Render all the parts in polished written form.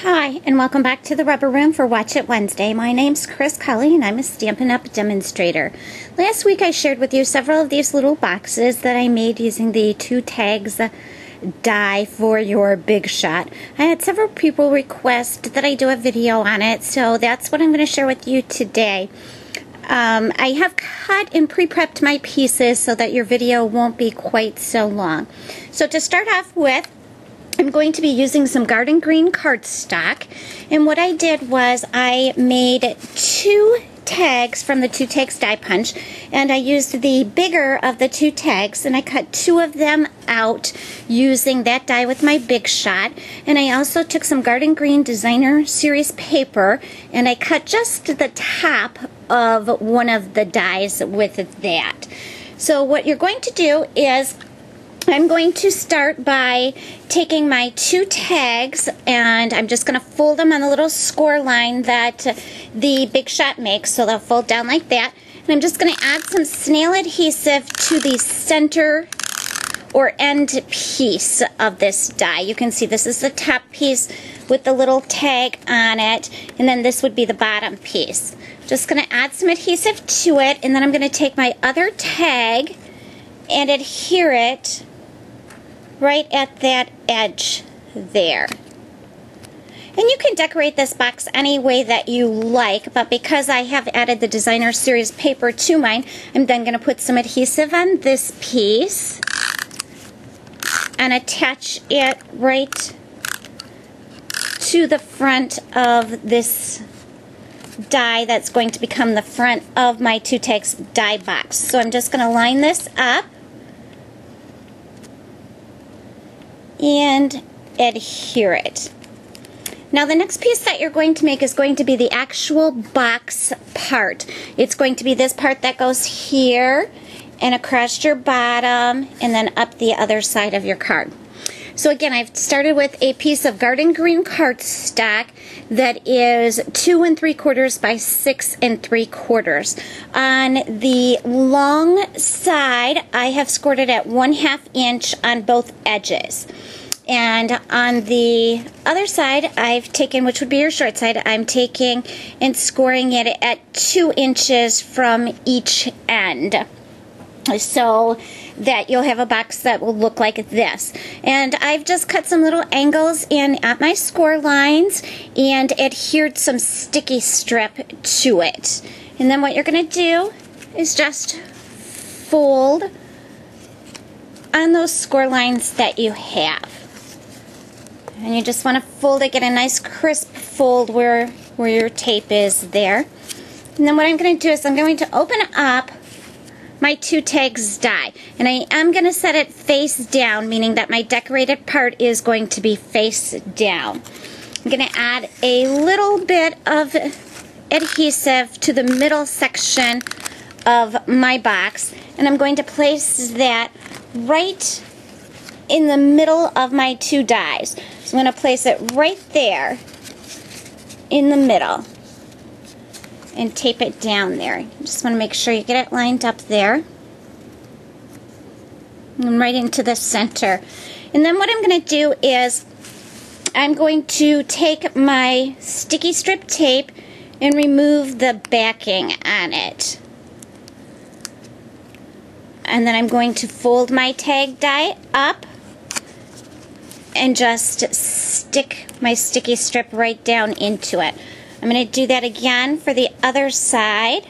Hi, and welcome back to the Rubber Room for Watch It Wednesday. My name's Chris Cully, and I'm a Stampin' Up! Demonstrator. Last week I shared with you several of these little boxes that I made using the 2 tags die for your big shot. I had several people request that I do a video on it, so that's what I'm going to share with you today. I have cut and pre-prepped my pieces so that your video won't be quite so long. So to start off with, I'm going to be using some garden green cardstock, and what I did was I made 2 tags from the 2 tags die punch, and I used the bigger of the 2 tags, and I cut 2 of them out using that die with my big shot. And I also took some garden green designer series paper, and I cut just the top of one of the dies with that. So what you're going to do is I'm going to start by taking my 2 tags, and I'm just going to fold them on the little score line that the big shot makes, so they'll fold down like that. And I'm just going to add some snail adhesive to the center or end piece of this die. You can see this is the top piece with the little tag on it, and then this would be the bottom piece. Just going to add some adhesive to it, and then I'm going to take my other tag and adhere it right at that edge there. And you can decorate this box any way that you like, but because I have added the designer series paper to mine, I'm then going to put some adhesive on this piece and attach it right to the front of this die that's going to become the front of my 2 tags die box. So I'm just going to line this up and adhere it. Now the next piece that you're going to make is going to be the actual box part. It's going to be this part that goes here and across your bottom and then up the other side of your card. So again, I've started with a piece of garden green cardstock that is 2 3/4 by 6 3/4. On the long side, I have scored it at 1/2 inch on both edges. And on the other side, I've taken, which would be your short side, I'm taking and scoring it at 2 inches from each end, so that you'll have a box that will look like this. And I've just cut some little angles in at my score lines and adhered some sticky strip to it. And then what you're going to do is just fold on those score lines that you have. And you just want to fold it, get a nice crisp fold where your tape is there. And then what I'm going to do is I'm going to open up my 2 tags die, and I am going to set it face down, meaning that my decorated part is going to be face down. I'm going to add a little bit of adhesive to the middle section of my box, and I'm going to place that right in the middle of my 2 dies. So I'm going to place it right there in the middle and tape it down there. You just want to make sure you get it lined up there and right into the center. And then what I'm going to do is I'm going to take my sticky strip tape and remove the backing on it. And then I'm going to fold my tag die up and just stick my sticky strip right down into it. I'm going to do that again for the other side.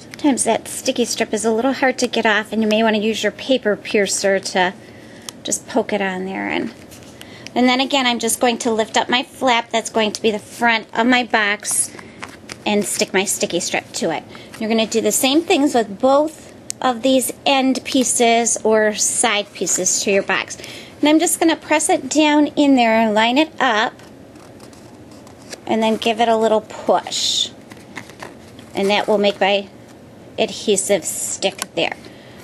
Sometimes that sticky strip is a little hard to get off, and you may want to use your paper piercer to just poke it on there. And then again, I'm just going to lift up my flap that's going to be the front of my box and stick my sticky strip to it. You're going to do the same things with both of these end pieces or side pieces to your box. And I'm just going to press it down in there and line it up, and then give it a little push, and that will make my adhesive stick there.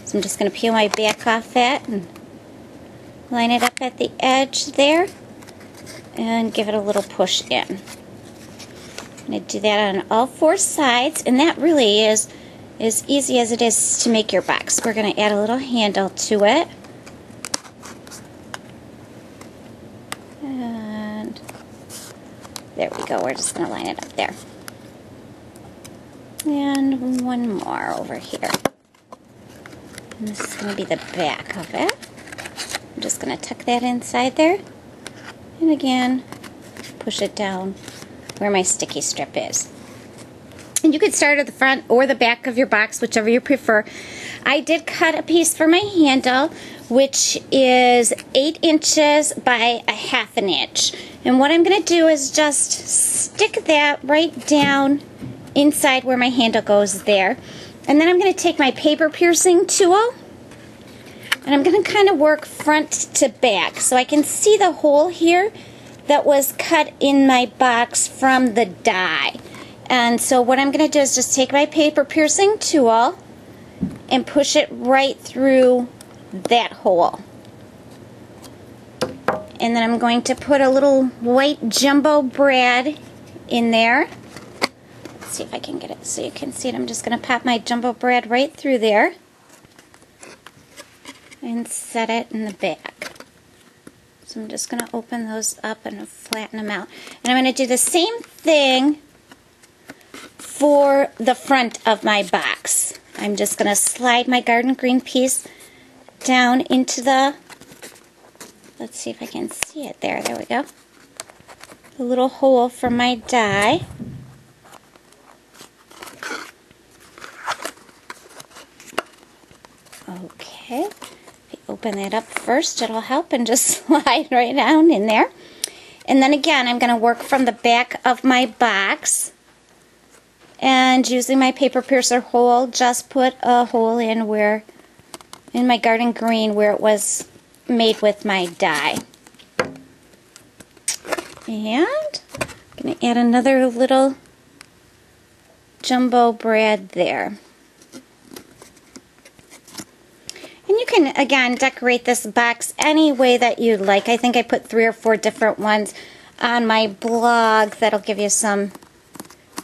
So I'm just going to peel my back off it and line it up at the edge there and give it a little push in. I'm going to do that on all 4 sides, and that really is as easy as it is to make your box. We're going to add a little handle to it. And There we go. We're just going to line it up there. And one more over here. And this is going to be the back of it. I'm just going to tuck that inside there. And again, push it down where my sticky strip is. And you could start at the front or the back of your box, whichever you prefer. I did cut a piece for my handle, which is 8 inches by a 1/2 inch. And what I'm going to do is just stick that right down inside where my handle goes there. And then I'm going to take my paper piercing tool, and I'm going to kind of work front to back so I can see the hole here that was cut in my box from the die. And so what I'm going to do is just take my paper piercing tool and push it right through that hole. And then I'm going to put a little white jumbo brad in there. Let's see if I can get it so you can see it. I'm just going to pop my jumbo brad right through there and set it in the back. So I'm just going to open those up and flatten them out. And I'm going to do the same thing for the front of my box. I'm just going to slide my garden green piece down into the, let's see if I can see it there. There we go. The little hole for my die. Okay. If you open that up first, it'll help, and just slide right down in there. And then again, I'm going to work from the back of my box. And using my paper piercer hole, just put a hole in my garden green where it was made with my die. And I'm going to add another little jumbo brad there. And you can, again, decorate this box any way that you'd like. I think I put 3 or 4 different ones on my blog that'll give you some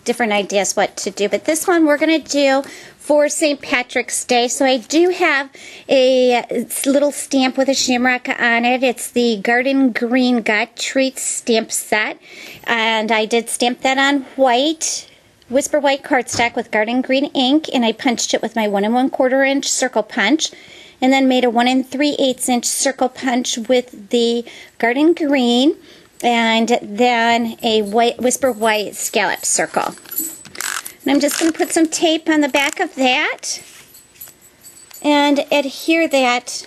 different ideas what to do. But this one we're going to do for St. Patrick's Day. So I do have a little stamp with a shamrock on it. It's the Garden Green Got Treats stamp set. And I did stamp that on white, Whisper White cardstock with Garden Green ink. And I punched it with my 1 1/4 inch circle punch. And then made a 1 3/8 inch circle punch with the Garden Green. And then a Whisper White scallop circle. And I'm just going to put some tape on the back of that and adhere that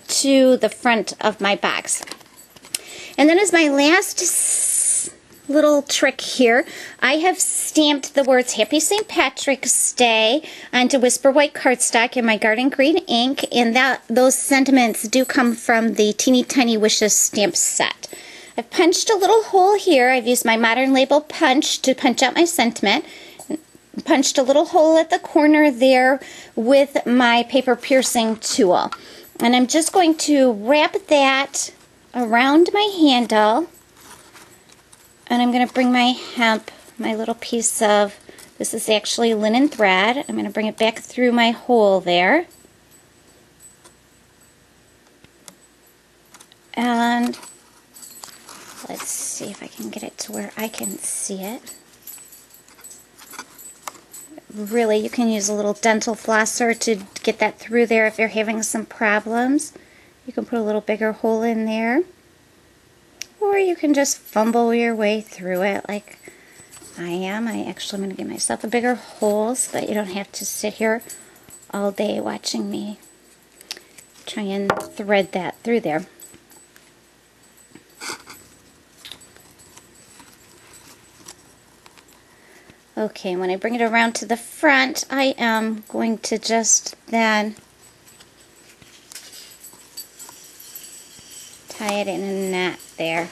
to the front of my box. And then as my last little trick here, I have stamped the words Happy St. Patrick's Day onto Whisper White cardstock in my Garden Green ink, and those sentiments do come from the Teeny Tiny Wishes stamp set. I've punched a little hole here. I've used my Modern Label punch to punch out my sentiment. Punched a little hole at the corner there with my paper piercing tool. And I'm just going to wrap that around my handle. And I'm going to bring my hemp, my little piece of, this is actually linen thread. I'm going to bring it back through my hole there. And let's see if I can get it to where I can see it. Really, you can use a little dental flosser to get that through there if you're having some problems. You can put a little bigger hole in there. Or you can just fumble your way through it like I am. I'm going to give myself a bigger hole so that you don't have to sit here all day watching me try and thread that through there. Okay, when I bring it around to the front, I am going to just then tie it in a knot there.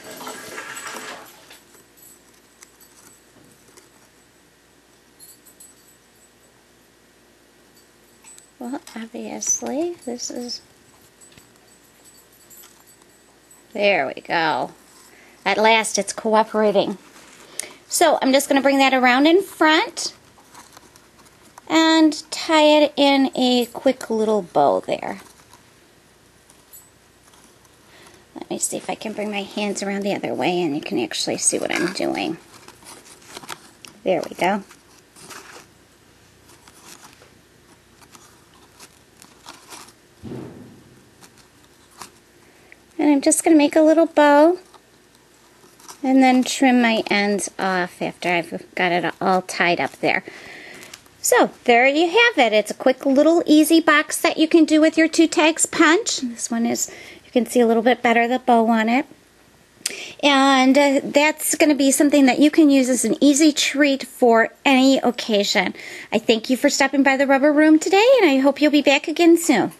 Well, obviously, this is, there we go. At last, it's cooperating. So I'm just going to bring that around in front and tie it in a quick little bow there. Let me see if I can bring my hands around the other way and you can actually see what I'm doing. There we go. And I'm just going to make a little bow and then trim my ends off after I've got it all tied up there. So there you have it. It's a quick little easy box that you can do with your 2 tags punch. This one is, you can see a little bit better the bow on it. And that's going to be something that you can use as an easy treat for any occasion. I thank you for stopping by the Rubber Room today, and I hope you'll be back again soon.